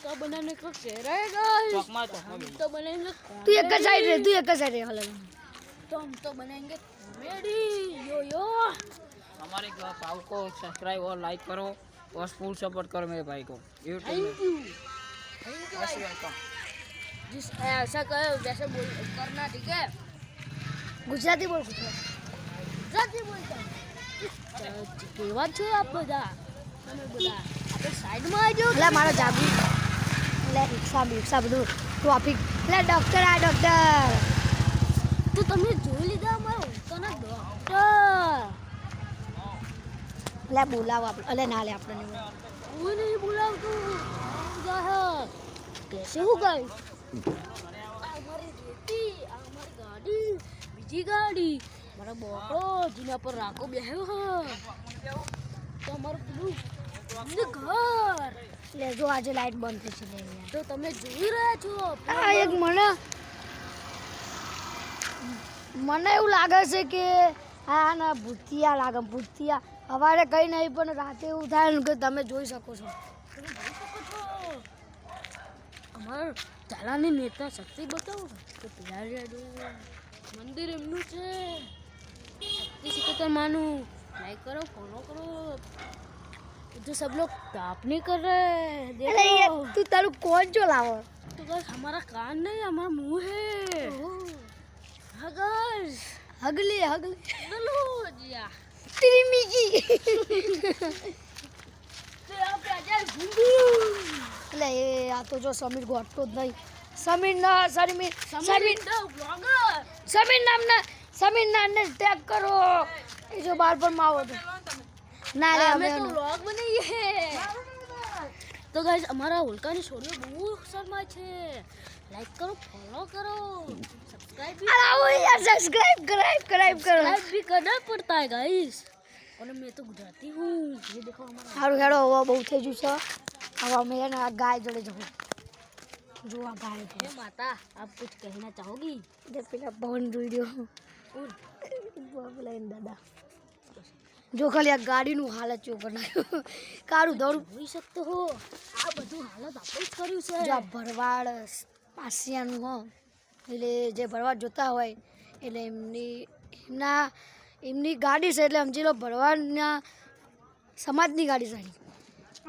तो बनाने को कह रहे गाइस तो बनेंगे तू एक साइड रे हल तो हम तो बनेंगे कॉमेडी यो हमारे भाव को सब्सक्राइब और लाइक करो और फुल सपोर्ट करो मेरे भाई को यूट्यूब में। Thank you welcome. जिस ऐसा कहे वैसे बोल करना ठीक है। गुजराती बोल ગુજરાતી બોલતા કેવા છો આપ બધા તમે બધા આપણે સાઈડમાં આવજો એટલે મારો જાબુ એટલે રિક્ષા બધું ટ્રાફિક એટલે ડોક્ટર તો તમે જોઈ લીધા અમારા ઉત્તરના ડોક્ટર એટલે બોલાવો આપણે એટલે ના લે આપણે નહીં કોઈ નહીં બોલાવતું कैसे हो गए हमारी रेती हमारी गाड़ी बीजी गाड़ी हमारा बोकड़ो जिना पर राको बेह्यो है तो हमाરું પેલું घर એટલે જો આજે લાઈટ બંધ થઈ છે લે તો તમે જોઈ રહ્યા છો આ એક મને એવું લાગે છે કે આ ના ભૂતિયા લાગે ભૂતિયા સવારે કઈ નહીં પણ રાતે એવું થાય ને કે તમે જોઈ શકો છો અમારા ચાલાની નેતા શક્તિ બતાવો તો મંદિર એમનું છે शक्ति सिकंदर मानू लाइक करो फॉलो करो जो सब लोग ताप नहीं कर रहे અરે देखो યાર તું તારું કોણ જો લાવો तो गाइस हमारा कान नहीं हमारा मुंह है हाँ गाइस હગલી चलो जिया ત્રિમીકી तो यहाँ पे आ जाए घुंगू એટલે એ આ તો જો સમીર ગોઠતો જ નહીં સમીર નામને ટેગ કરો એ જો બાળપણમાં આવો તો ના રે અમે हमें तो व्लॉग बनाइए तो गाइस हमारा होलका ने छोड़ियो बहुत शर्मा छे लाइक करो फॉलो करो सब्सक्राइब भी આવો યાર સબસ્ક્રાઇબ કરો सब्सक्राइब भी करना पड़ता है गाइस और मैं तो गुजराती हूँ ये देखो हमारा સારું હેડો હવે બહુ થઈ ગયું છે હવે અમે એને આ ગાય જોડે જવું જો આ ગાય છે हे माता आप कुछ कहना चाहोगी તે પેલા પવન વિડીયો બોલે દાદા જો ખાલી આ ગાડીનું હાલત ચો બનાવ્યું કારું દોડું જોઈ શકતો હો આ બધું હાલત આપણે જ કર્યું છે જો આ ભરવાડ પાસિયાનું હો એટલે જે ભરવાડ જોતા હોય એટલે એમની ગાડી છે એટલે સમજી લો ભરવાડના સમાજની ગાડી છે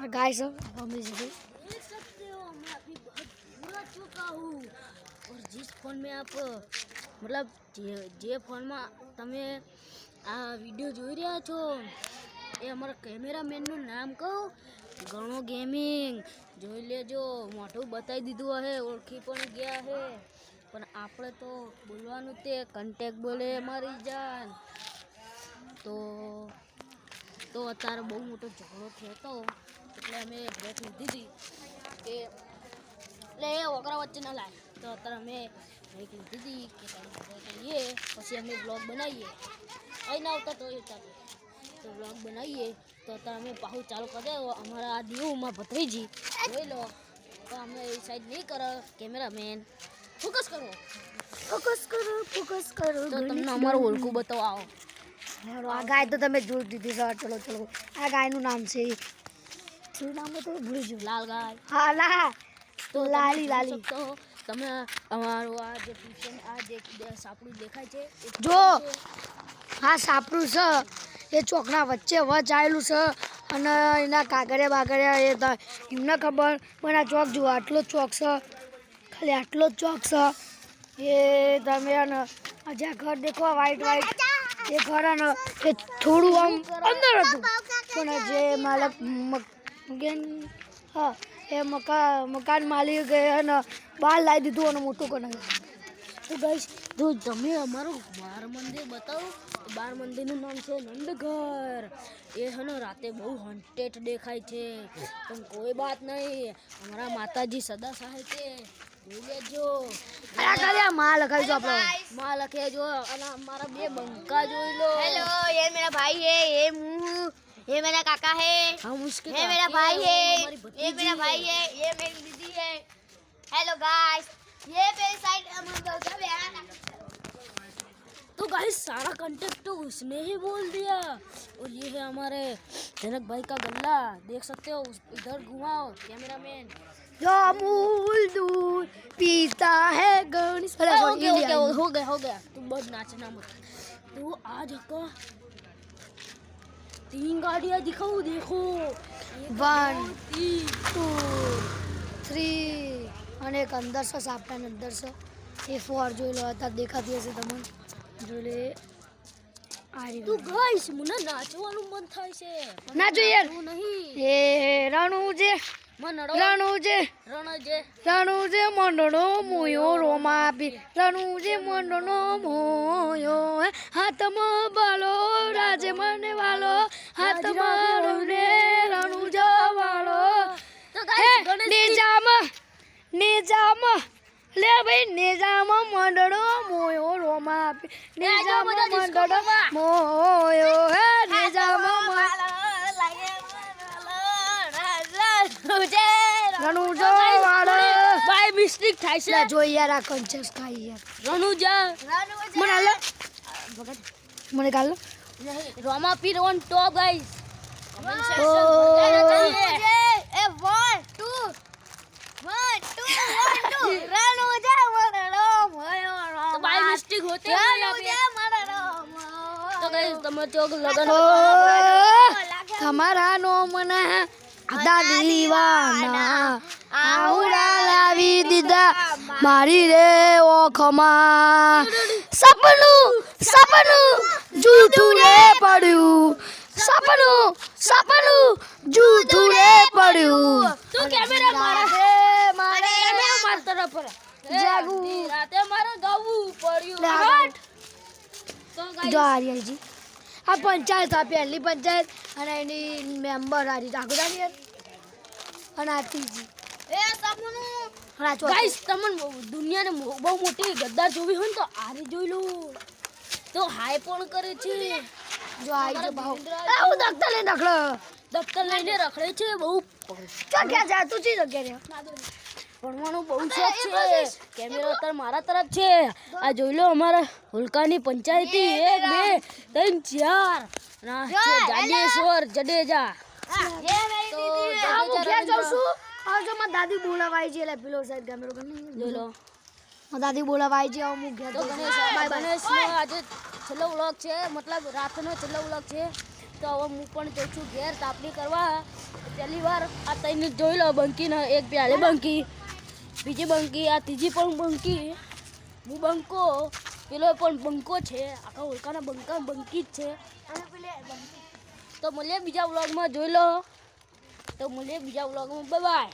આ ગાય છે મમ્મી છે देख सकते हो मैं अभी बहुत दूर आ चुका हूँ और जिस फोन में आप मतलब जे फोन में તમે આ વિડીયો જોઈ રહ્યા છો એ અમારા કેમેરામેનનું નામ કહું ઘણો ગેમિંગ જોઈ લેજો મોઢું બતાવી દીધું હે ઓળખી પણ ગયા હે પણ આપણે તો બોલવાનું તે કન્ટેક્ટ બોલે મારી જાન તો અત્યારે બહુ મોટો ઝઘડો થયો હતો એટલે અમે બ્રેક લીધી હતી કે એટલે એ ઓકરા વચ્ચે ન લાય તો અત્યારે અમે બ્રેક લીધી હતી કે કરીએ પછી અમે બ્લોગ બનાવીએ અહીં ના આવતા તો ચાલુ તો બ્લોગ બનાવીએ તો અત્યારે અમે પાહુ ચાલુ કરી દે અમારા આ દીવમાં ભત્રીજી જોઈ લો તો અમે એ સાઈડ નહીં કરો કેમેરામેન ફોકસ કરો તો તમને અમારું ઓળખું બતાવો આવો આ ગાય તો તમે જોઈ દીધી છે ચલો આ ગાયનું નામ છે શું નામ તો ભૂલી ગયું લાલ ગાય હા લા તો લાલી તમે લાલી જોઈ શકો, તમે અમારું આ જે ટ્યુશન આ જે સાપડું દેખાય છે એ જો હા સાપરું છે એ ચોકના વચ્ચે વચ આવેલું છે અને એના કાગળિયા એ એમને ખબર પણ આ ચોક જુઓ આટલો જ ચોક છે ખાલી આટલો જ ચોક છે એ તમે હજી આ ઘર દેખો વ્હાઈટ એ ઘર એ થોડું આમ અંદર હતું પણ જે માલક હા એ મકાન માલિક એને બહાર લાવી દીધું અને મોટું કરી તો ગાઈસ જો તમે અમારું બાર મંદિર બતાવો બાર મંદિરનું નામ છે નંદઘર એ છે ને રાતે બહુ હન્ટેડ દેખાય છે પણ કોઈ બાત નહીં અમારા માતાજી સદા સહાય છે જોઈ લેજો માં લખાવી જો આપણે માં લખે જો અને અમારા બે બંકા જોઈ લો हेलो ये मेरा भाई है ये मुँह ये मेरा काका है हम उसके ये मेरा काके भाई है हैं, वो हमारी ये भतीजी मेरा भाई है ये मेरी दीदी है हेलो गाइस ये मेरी साइड तो गाइस सारा कंटेंट तो उसने ही बोल दिया। और ये है हमारे जनक भाई का गल्ला, देख सकते हो। इधर घुमाओ कैमरामैन। जो अमूल दूध पीता है गणेश। अरे हो sorry, गया इंडिया। हो गया। तुम बहुत नाचना मत। तो आज का 3 गाड़ियाँ दिखाओ, देखो। 1 2 3 અને એક અંદર છે સાપટાની અંદર છે એ 4 જોઈ લો અત્યારે દેખાતી હશે તમને જોઈ લે આ તો રહ્યું. ગાઈસ મને નાચવાનું મન થાય છે, પણ નાચો યાર. નાચવું નહીં. એ રણુજે મનડો રણુજે રણજે રણુજે મંડળો મોયો રોમાપી રણુજે મંડળો મોયો હાથમાં બાલો રાજે મને વાલો હાથમાં રણે રણુજો વાલો તો ગાઈસ નિજામ લે ભાઈ નિજામ મંડળો મોયો રોમાપી નિજામ મંડળો મોયો હે નિજામ રણુજો વાળો બાય મિસ્ટેક થાય છે. લે જો યાર આ કંચસ ખાઈ યાર રણુજા મને હાલો મને કાલો રોમા પીર ઓન ટોપ ગાઈસ. ઓ तो बाय मिस्टेक होते हैं यहाँ पे. तो गाइस તમે ચોક લગન તમારા નો મને આદા દીવાના આવડા લાવી દીધા મારી રે ઓખમાં સપનું જૂઠું રે પડ્યું સપનું જૂઠું રે પડ્યું તું કેમેરા મારા કેમેરા માર તરફ જાગું. રાતે મારે ગાવું પડ્યું. લે આ તો ગાઈસ જો આર્યજી આ પંચાયત આ પહેલી પંચાયત અને એની મેમ્બર આરી જાગુદાની અને આ ત્રીજી અને આ ચોથી. ગાઈસ તમને દુનિયાને બહુ મોટી ગદ્દાર જોવી હોય ને તો આરે જોઈ લો. તો હાય પણ કરે છે, જો આઈ જો ભાવ હું દફતર લઈને રખડો દફતર લઈને રખડે છે. બહુ ચો ક્યાં જા તું ચી જગ્યા રે ભણવાનું બહુ શોખ છે. કેમેરા અત્યારે મારા તરફ છે. આ જોઈ લો અમારા હુલકાની પંચાયતી 1 2 3 4 ના છે જાડેશ્વર જડેજા. તો આ હું ક્યાં જાઉં જડેજા છું આ જો મારી દાદી બોલાવાઈ છે એટલે પેલો સાઈડ કેમેરો કરી જોઈ લો. મારી દાદી બોલાવાઈ છે હું મૂક્યા તો ગણેશનો આજે છેલ્લો વ્લોગ છે, મતલબ રાતનો છેલ્લો વ્લોગ છે. તો હવે હું પણ જઉં છું ઘેર તાપણી કરવા. પહેલી વાર આ તઈને જોઈ લો બંકીને, એક પ્યાલે બંકી, બીજી બંકી, આ ત્રીજી પણ બંકી, હું બંકો, પેલો પણ બંકો છે. આખા ઓળખાના બંકા બંકી જ છે. તો મળીએ બીજા વ્લોગમાં, જોઈ લો. તો મળીએ બીજા વ્લોગમાં. Bye bye.